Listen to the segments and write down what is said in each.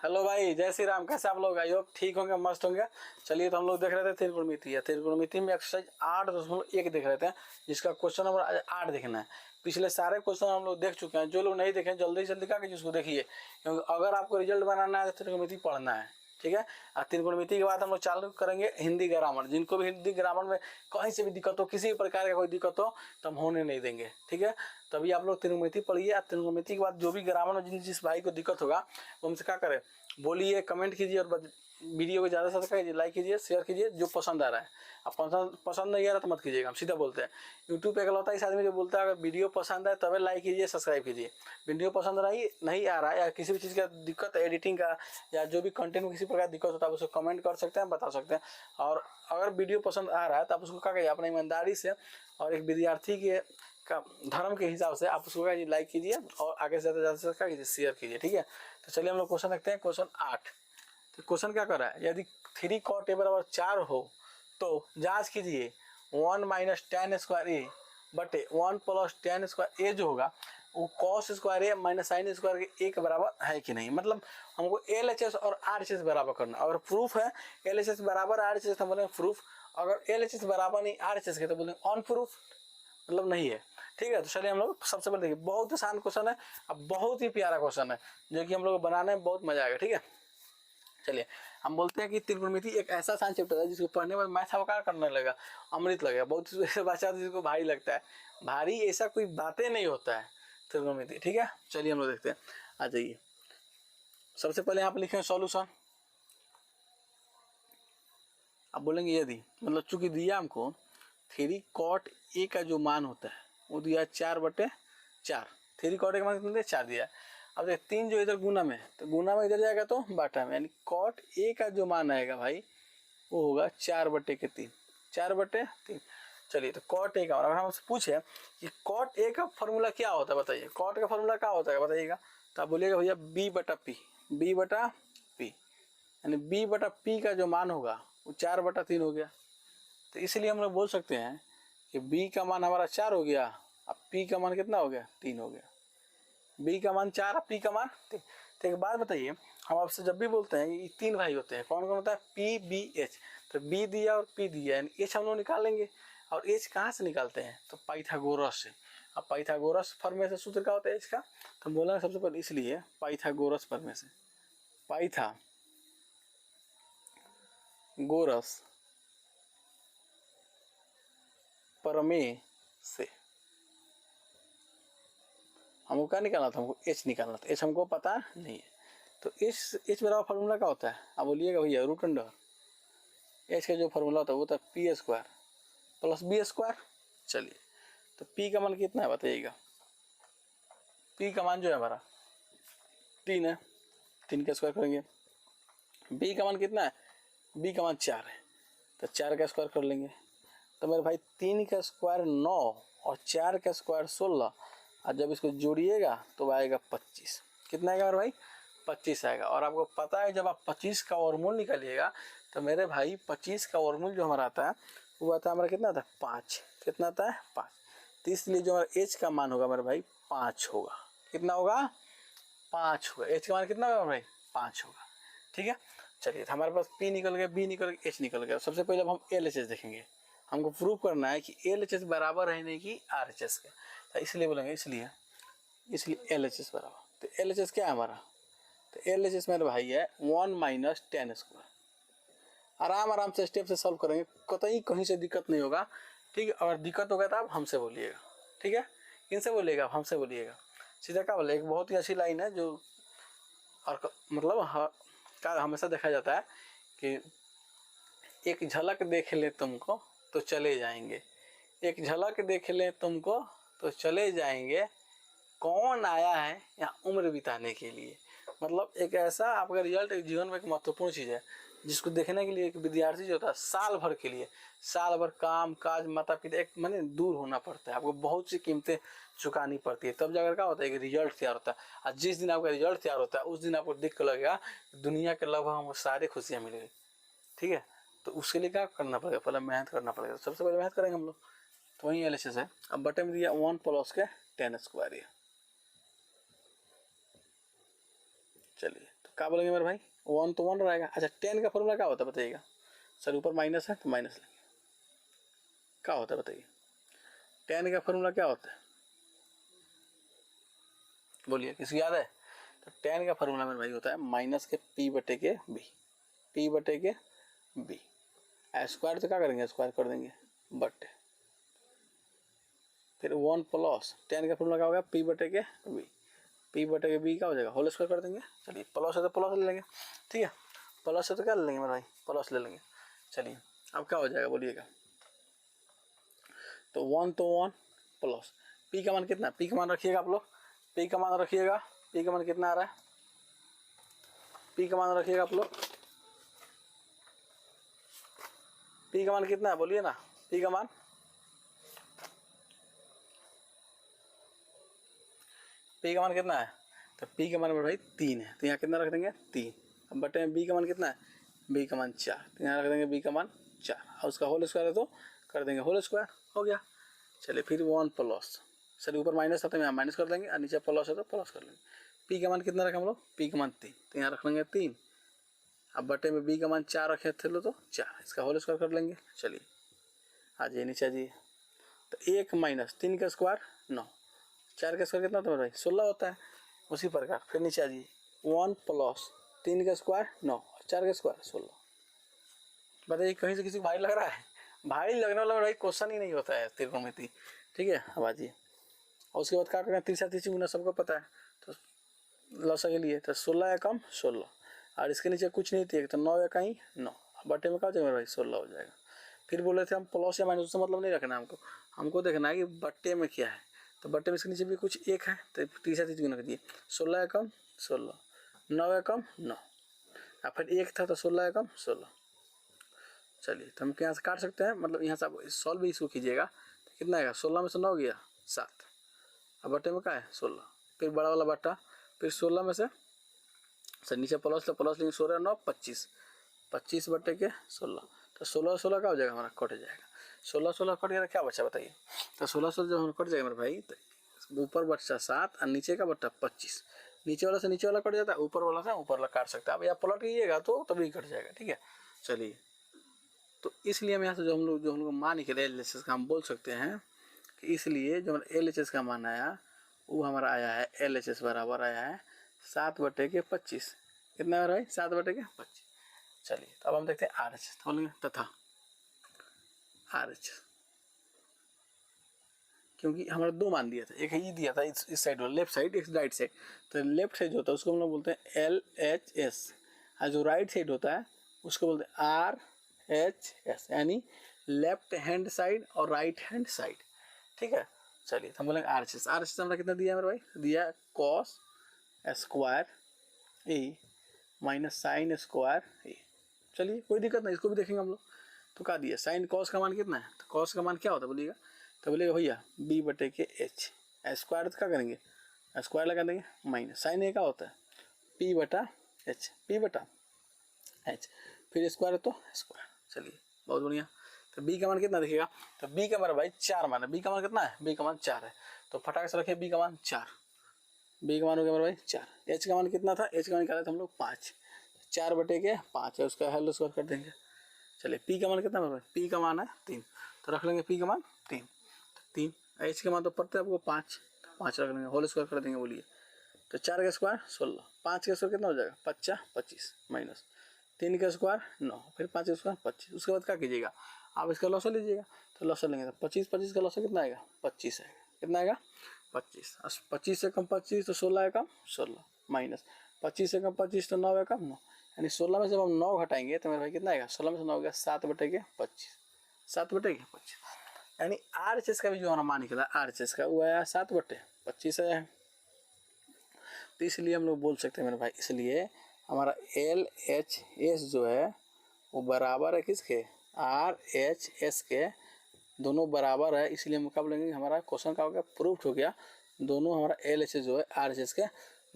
Hello भाई, जय श्री राम। कैसे आप लोग? आई होप ठीक होंगे, मस्त होंगे। चलिए, तो हम लोग देख रहे थे त्रिकोणमिति है। त्रिकोणमिति में एक्सरसाइज 8.1 देख रहे थे, जिसका क्वेश्चन नंबर 8 देखना है। पिछले सारे क्वेश्चन हम लोग देख चुके हैं। जो लोग नहीं देखे जल्दी से जल्दी क्या कीजिए, उसको देखिए, क्योंकि अगर आपको रिजल्ट बनाना है तो त्रिकोणमिति पढ़ना है। ठीक है। और त्रिकोणमिति के बाद हम लोग चालू करेंगे हिंदी ग्रामर। जिनको भी हिंदी ग्रामर में कहीं से भी दिक्कत हो, किसी भी प्रकार का कोई दिक्कत हो, तो हम होने नहीं देंगे। ठीक है। तभी आप लोग त्रिकोणमिति पढ़िए। त्रिकोणमिति के बाद जो भी ग्रामर में जिस भाई को दिक्कत होगा वो हमसे क्या करे, बोलिए, कमेंट कीजिए और वीडियो को ज़्यादा से ज़्यादा कीजिए, लाइक कीजिए, शेयर कीजिए। जो पसंद आ रहा है, अब पसंद नहीं आ रहा तो मत कीजिएगा, हम सीधा बोलते हैं। यूट्यूब पे अकेलौता इस आदमी जो बोलता है अगर वीडियो पसंद है तभी लाइक कीजिए, सब्सक्राइब कीजिए। वीडियो पसंद नहीं आ रहा है या किसी भी चीज़ का दिक्कत है, एडिटिंग का या जो भी कंटेंट में किसी प्रकार दिक्कत होता है, आप उसको कमेंट कर सकते हैं, बता सकते हैं। और अगर वीडियो पसंद आ रहा है तो आप उसको क्या करिए, अपनी ईमानदारी से और एक विद्यार्थी के का धर्म के हिसाब से आप उसको लाइक कीजिए और आगे से ज़्यादा से क्या कीजिए, शेयर कीजिए। ठीक है। तो चलिए हम लोग क्वेश्चन देखते हैं। क्वेश्चन 8। तो क्वेश्चन क्या कर रहा है, यदि 3 cot a बराबर 4 हो तो जांच कीजिए 1 माइनस tan स्क्वायर ए बटे 1 प्लस tan स्क्वायर ए जो होगा वो cos स्क्वायर ए माइनस साइन स्क्वायर के एक बराबर है कि नहीं। मतलब हमको LHS और RHS बराबर करना। अगर प्रूफ है LHS बराबर RHS तो बोलेंगे प्रूफ, अगर LHS बराबर नहीं RHS के तो बोलेंगे ऑन प्रूफ, मतलब नहीं है। ठीक है। तो चलिए हम लोग सबसे पहले देखिए, बहुत आसान क्वेश्चन है, अब बहुत ही प्यारा क्वेश्चन है जो कि हम लोग बनाने में बहुत मजा आएगा। ठीक है। चलिए, हम बोलते हैं कि त्रिकोणमिति एक ऐसा आसान चैप्टर है जिसको पढ़ने में मैथ अवकार करने लगेगा, अमृत लगेगा। बहुत ऐसे बच्चा जिसको भारी लगता है, भारी ऐसा कोई बातें नहीं होता है त्रिकोणमिति। ठीक है। चलिए हम लोग देखते हैं, आ जाइए। सबसे पहले यहाँ पे लिखें सॉल्यूशन। आप बोलेंगे यदि, मतलब चूंकि दिया हमको 3 cot a का जो मान होता है वो दिया 4/4। 3 cot a का मान कितना दिया, 4 दिया। अब देख 3 जो इधर गुना में, तो गुना में इधर जाएगा तो बाटा में, यानी cot a का जो मान आएगा भाई वो होगा 4/3। 4/3। चलिए, तो cot a का, अगर हमसे पूछे कि cot a का फॉर्मूला क्या होता है बताइए, cot का फॉर्मूला क्या होता है बताइएगा, तो आप बोलिएगा भैया b/p। b/p यानी b/p का जो मान होगा वो 4/3 हो गया। तो इसलिए हम लोग बोल सकते हैं कि b का मान हमारा 4 हो गया, अब p का मान कितना हो गया, 3 हो गया। b का मान 4, p का मान 3। तो एक बात बताइए, हम आपसे जब भी बोलते हैं ये 3 भाई होते हैं, कौन कौन होता है, p b h। तो b दिया और p दिया, यानी h हम लोग निकालेंगे। और h कहाँ से निकालते हैं, तो पाइथागोरस से। अब पाइथागोरस फॉर्मूले से सूत्र क्या होता है h का, तो हम बोलेंगे सबसे पहले इसलिए पाइथागोरस फॉर्मूले से, पाइथागोरस प्रमेय से हमको क्या निकालना था, हमको h निकालना था। h हमको पता नहीं है, तो h बराबर फार्मूला क्या होता है, अब बोलिएगा भैया √अंडर h का जो फार्मूला होता है वो होता है p² प्लस b²। चलिए, तो p का मान कितना है बताइएगा, p का मान जो है हमारा 3 है, 3 का स्क्वायर करेंगे। b का मान कितना है, b का मान 4 है, तो 4 का स्क्वायर कर लेंगे। तो मेरे भाई 3 का स्क्वायर 9 और 4 का स्क्वायर 16, और जब इसको जोड़िएगा तो आएगा 25। कितना आएगा मेरे भाई, 25 आएगा। और आपको पता है जब आप 25 का वर्गमूल निकालिएगा तो मेरे भाई 25 का वर्गमूल जो हमारा आता है वो आता है हमारा कितना आता है, 5। कितना आता है, 5। तो इसलिए जो हमारा h का मान होगा मेरे भाई 5 होगा। कितना होगा, 5 होगा। h का मान कितना होगा मेरे भाई, 5 होगा। ठीक है। चलिए, तो हमारे पास p निकल गया, b निकल गया, h निकल गया। सबसे पहले अब हम LHS देखेंगे। हमको प्रूव करना है कि LHS बराबर है नहीं कि RHS के, तो इसलिए बोलेंगे इसलिए LHS बराबर। तो LHS क्या है हमारा, तो LHS मेरे भाई है 1 माइनस tan स्क्वायर। आराम से स्टेप से सॉल्व करेंगे, कतई कहीं से दिक्कत नहीं होगा। ठीक है। अगर दिक्कत होगा तो आप हमसे बोलिएगा। ठीक है, इनसे बोलिएगा, हमसे बोलिएगा। सीधा क्या बोले, एक बहुत ही अच्छी लाइन है जो और मतलब क्या हमेशा देखा जाता है कि एक झलक देख ले तुमको तो चले जाएंगे, एक झलक देख ले तुमको तो चले जाएंगे, कौन आया है यहाँ उम्र बिताने के लिए। मतलब एक ऐसा आपका रिजल्ट एक जीवन में एक महत्वपूर्ण चीज़ है जिसको देखने के लिए एक विद्यार्थी जो होता है साल भर के लिए, साल भर काम काज माता पिता एक माने दूर होना पड़ता है, आपको बहुत सी कीमतें चुकानी पड़ती है, तब जाकर क्या होता है कि रिजल्ट तैयार होता है। और जिस दिन आपका रिजल्ट तैयार होता है उस दिन आपको देख कर लगेगा दुनिया के लगभग हमको सारी खुशियाँ मिल गई। ठीक है। तो उसके लिए क्या करना पड़ेगा, पहले मेहनत करना पड़ेगा। सबसे पहले मेहनत करेंगे हम लोग, तो वही LHS है। अब बटे में दिया 1 प्लस के tan स्क्वायर। चलिए, तो क्या बोलेंगे मेरे भाई, 1 तो 1 रहेगा। अच्छा tan का फॉर्मूला क्या होता है बताइएगा सर, ऊपर माइनस है तो माइनस लेंगे, क्या होता है बताइए, tan का फॉर्मूला क्या होता है बोलिए, किसी याद है? तो tan का फॉर्मूला मेरे भाई होता है माइनस के p बटे के b, p बटे के b, स्क्वायर तो क्या करेंगे, स्क्वायर कर देंगे बटे, फिर 1 प्लस tan का फॉर्मूला क्या होगा, p बटे के b, p बटे के b क्या हो जाएगा, होल स्क्वायर कर देंगे। चलिए प्लस है तो प्लस ले लेंगे, ठीक है, प्लस है तो क्या ले लेंगे मेरे भाई, प्लस ले लेंगे। चलिए अब क्या हो जाएगा बोलिएगा, तो 1 तो 1 प्लस p का मान कितना, p का मान रखिएगा आप लोग, p का मान रखिएगा, p का मान कितना आ रहा है, p का मान रखिएगा आप लोग, p का मान कितना है बोलिए ना, p का मान, p का मान कितना है, तो p का मान मेरे भाई 3 है, तो यहाँ कितना रख देंगे 3, अब बटे में b का मान कितना है, b का मान 4, तो यहाँ रख देंगे b का मान 4, और उसका होल स्क्वायर है तो कर देंगे होल स्क्वायर, हो गया। चलिए फिर 1 प्लस, चलिए ऊपर माइनस है तो यहाँ माइनस कर देंगे, और नीचे प्लस है तो प्लस कर लेंगे। p का मान कितना रखें हम लोग, p का मान 3, तो यहाँ रख लेंगे 3, अब बटे में b का मान 4 रखे थे लो तो 4, इसका होल स्क्वायर कर लेंगे। चलिए आ जाइए नीचे आ जाइए, तो 1 माइनस 3 का स्क्वायर 9, 4 का स्क्वायर कितना होता है भाई 16 होता है। उसी प्रकार फिर नीचे आ जाइए, 1 प्लस 3 का स्क्वायर 9 और 4 का स्क्वायर 16। बताइए कहीं से किसी को भारी लग रहा है, भारी लगने वाला भाई क्वेश्चन ही नहीं होता है त्रिकोणमिति, ठीक है। अब आ जाइए, और उसके बाद क्या करना है, तीसरा तीसरी गुना सबको पता है, तो लसा के लिए तो 16 या कम 16, और इसके नीचे कुछ नहीं थी तो 9 या कहीं 9, बटे में क्या हो जाएगा भाई 16 हो जाएगा। फिर बोले थे हम प्लस या माइनस, उससे मतलब नहीं रखना है हमको देखना है कि बट्टे में क्या है, तो बट्टे में इसके नीचे भी कुछ एक है, तो तीसरा तीसरी गुना कर दिए, 16 या कम 16, 9 या कम 9, और फिर एक था तो 16 या कम 16। चलिए तो हम यहाँ से काट सकते हैं, मतलब यहाँ से आप सॉल्व भी इसको कीजिएगा, तो कितना आएगा 16 में से 9 गया 7, अब बटे में क्या है 16, फिर बड़ा वाला बट्टा, फिर 16 में से सर नीचे प्लस लेंगे, 16 9 25, 25 बटे के 16, तो 16 16 क्या हो जाएगा हमारा, कट जाएगा, 16 16 कट गया, क्या बचा बताइए, तो 16 16 जब हमारा कट जाएगा मेरे भाई, तो ऊपर बच्चा 7 और नीचे का बट्टा 25, नीचे वाला से नीचे वाला कट जाता है, ऊपर वाला से ऊपर वाला काट सकता है, अब यहाँ पलट कीजिएगा तो तभी कट जाएगा, ठीक है। चलिए तो इसलिए हम यहाँ से जो हम लोग मान के LHS का हम बोल सकते हैं कि इसलिए जो LHS का मान आया वो हमारा आया है, LHS बराबर आया है 7 बटे के 25, कितना है भाई 7 बटे के 25। चलिए तो अब हम देखते हैं RHS, तो बोलेंगे तथा RHS, क्योंकि हमारा 2 मान दिया था, एक ये दिया था इस साइड वाला लेफ्ट साइड, एक राइट साइड, तो लेफ्ट साइड जो होता है उसको हम लोग बोलते हैं LHS, और जो राइट साइड होता है उसको बोलते हैं RHS, यानी लेफ्ट हैंड साइड और राइट हैंड साइड, ठीक है। चलिए तो हम बोलेंगे RHS, RHS हमारा कितना दिया है मेरे भाई, दिया कॉस स्क्वायर ए माइनस साइन स्क्वायर ए। चलिए कोई दिक्कत नहीं, इसको भी देखेंगे हम लोग, तो क्या दिया साइन कॉस का मान कितना है, तो कॉस का मान क्या होता है बोलिएगा, तो बोलेगा भैया b बटे के h, स्क्वायर तो क्या करेंगे स्क्वायर लगा देंगे, माइनस साइन ए क्या होता है p बटा h, p बटा h, फिर स्क्वायर है तो स्क्वायर। चलिए बहुत बढ़िया, तो b का मान कितना देखिएगा, तो b का मान भाई 4 मान है, b का मान कितना है, b का मान 4 है, तो फटाक से रखिए b का मान 4, b का मान हो गया मेरा भाई 4, h का मान कितना था, h का मान निकाला था हम लोग 5, 4 बटे के 5 है, उसका होल स्क्वायर कर देंगे। चलिए p का मान कितना मेरा भाई, p का मान है 3, तो रख लेंगे p का मान 3, 3, h का मान तो पड़ता है आपको 5, 5 रख लेंगे, होल स्क्वायर कर देंगे बोलिए, तो 4 का स्क्वायर 16, 5 का स्क्वायर कितना हो जाएगा 5 25 माइनस 3 का स्क्वायर 9, फिर 5 का स्क्वायर 25, उसके बाद क्या कीजिएगा आप इसका लॉस लीजिएगा, तो लॉस लेंगे तो 25 25 का लॉस कितना आएगा 25 आएगा, कितना आएगा 25, 25 से कम 25 तो 16 है कम 16 माइनस 25 से कम 25 तो 9 है कम 9, यानी 16 में से हम 9 घटाएंगे तो मेरे भाई कितना आएगा, 16 में से 9 गया 7 बटे के 25, 7 बटे के 25, यानी RHS का भी जो हमारा मान निकला RHS का वो आया 7 बटे 25 आया है। तो इसलिए हम लोग बोल सकते हैं मेरे भाई, इसलिए हमारा LHS जो है वो बराबर है किसके, RHS के, दोनों बराबर है, इसलिए हम क्या बोलेंगे हमारा क्वेश्चन का हो गया प्रूफ हो गया, दोनों हमारा LHS जो है RHS के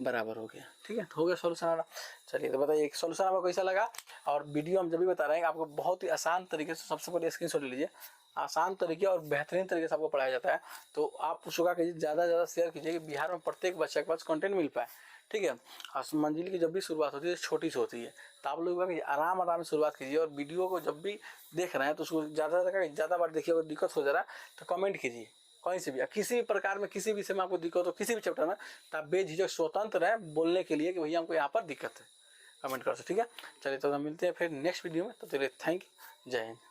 बराबर हो गया, ठीक है, तो हो गया सोल्यूशन हमारा। चलिए तो बताइए सोल्यूशन आपको कैसा लगा, और वीडियो हम जब भी बता रहे हैं आपको बहुत ही आसान तरीके से, सबसे पहले स्क्रीनशॉट ले लीजिए, आसान तरीके और बेहतरीन तरीके से आपको पढ़ाया जाता है, तो आप उसका कीजिए ज़्यादा से ज़्यादा शेयर कीजिए कि बिहार में प्रत्येक बच्चे के पास कंटेंट मिल पाए, ठीक है। और मंजिल की जब भी शुरुआत होती है छोटी सी होती है, तो आप लोग आराम आराम से शुरुआत कीजिए। और वीडियो को जब भी देख रहे हैं तो उसको ज़्यादा बार देखिए। अगर दिक्कत हो जा रहा है तो कमेंट कीजिए कहीं से भी, किसी भी प्रकार में, किसी विषय में आपको दिक्कत हो, किसी भी चैप्टर में, तो आप बेझिझक स्वतंत्र हैं बोलने के लिए कि भैया हमको यहाँ पर दिक्कत है, कमेंट कर सकते। ठीक है, चलिए तो हम मिलते हैं फिर नेक्स्ट वीडियो में। तो चलिए थैंक यू, जय हिंद।